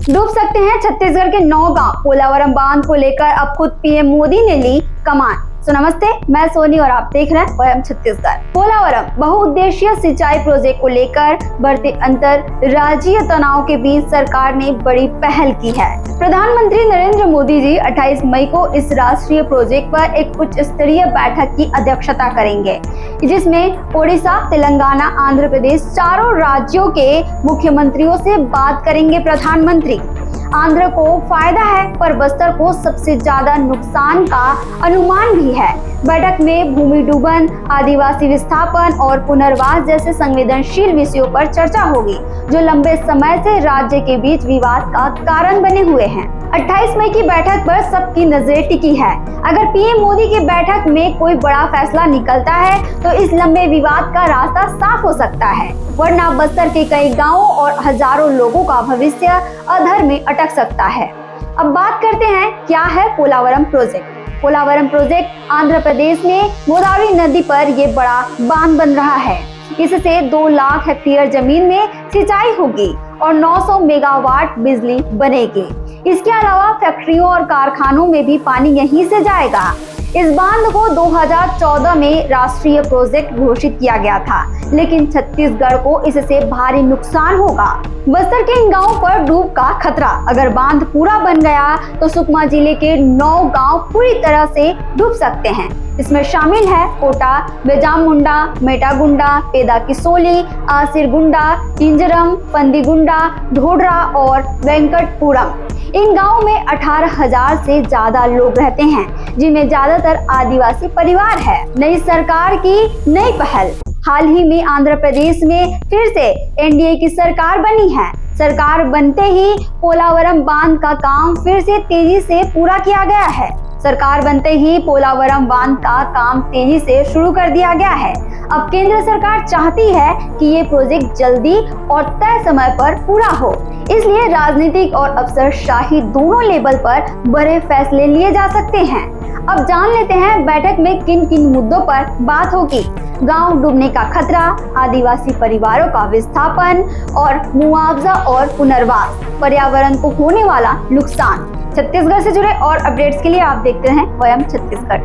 डूब सकते हैं छत्तीसगढ़ के 9 गांव। पोलावरम बांध को लेकर अब खुद पीएम मोदी ने ली कमान। तो नमस्ते, मैं सोनी और आप देख रहे हैं वयम छत्तीसगढ़। पोलावरम बहुउद्देशीय सिंचाई प्रोजेक्ट को लेकर बढ़ते अंतरराज्यीय तनाव के बीच सरकार ने बड़ी पहल की है। प्रधानमंत्री नरेंद्र मोदी जी 28 मई को इस राष्ट्रीय प्रोजेक्ट पर एक उच्च स्तरीय बैठक की अध्यक्षता करेंगे, जिसमें ओडिशा, तेलंगाना, आंध्र प्रदेश चारों राज्यों के मुख्यमंत्रियों से बात करेंगे प्रधानमंत्री। आंध्र को फायदा है, पर बस्तर को सबसे ज्यादा नुकसान का अनुमान भी है। बैठक में भूमि डूबन, आदिवासी विस्थापन और पुनर्वास जैसे संवेदनशील विषयों पर चर्चा होगी, जो लंबे समय से राज्य के बीच विवाद का कारण बने हुए हैं। 28 मई की बैठक पर सबकी नजरें टिकी है। अगर पीएम मोदी की बैठक में कोई बड़ा फैसला निकलता है तो इस लंबे विवाद का रास्ता साफ हो सकता है, वरना बस्तर के कई गांवों और हजारों लोगों का भविष्य अधर में अटक सकता है। अब बात करते हैं क्या है पोलावरम प्रोजेक्ट। पोलावरम प्रोजेक्ट आंध्र प्रदेश में गोदावरी नदी पर ये बड़ा बांध बन रहा है। इससे 2 लाख हेक्टेयर जमीन में सिंचाई होगी और 900 मेगावाट बिजली बनेगी। इसके अलावा फैक्ट्रियों और कारखानों में भी पानी यहीं से जाएगा। इस बांध को 2014 में राष्ट्रीय प्रोजेक्ट घोषित किया गया था, लेकिन छत्तीसगढ़ को इससे भारी नुकसान होगा। बस्तर के इन गांवों पर डूब का खतरा। अगर बांध पूरा बन गया तो सुकमा जिले के 9 गांव पूरी तरह से डूब सकते हैं। इसमें शामिल है कोटा, बेजामुंडा, मेटागुंडा, पेदा किसोली, आसिरगुंडा, इंजरम, पंदीगुंडा, ढोडरा और वेंकटपुरम। इन गांवों में 18,000 से ज्यादा लोग रहते हैं, जिनमें ज्यादातर आदिवासी परिवार है। नई सरकार की नई पहल। हाल ही में आंध्र प्रदेश में फिर से एनडीए की सरकार बनी है। सरकार बनते ही पोलावरम बांध का काम फिर से तेजी से पूरा किया गया है। सरकार बनते ही पोलावरम बांध का काम तेजी से शुरू कर दिया गया है। अब केंद्र सरकार चाहती है कि ये प्रोजेक्ट जल्दी और तय समय पर पूरा हो, इसलिए राजनीतिक और अफसरशाही दोनों लेवल पर बड़े फैसले लिए जा सकते हैं। अब जान लेते हैं बैठक में किन किन मुद्दों पर बात होगी। गांव डूबने का खतरा, आदिवासी परिवारों का विस्थापन और मुआवजा और पुनर्वास, पर्यावरण को होने वाला नुकसान। छत्तीसगढ़ से जुड़े और अपडेट्स के लिए आप देखते रहें वयम छत्तीसगढ़।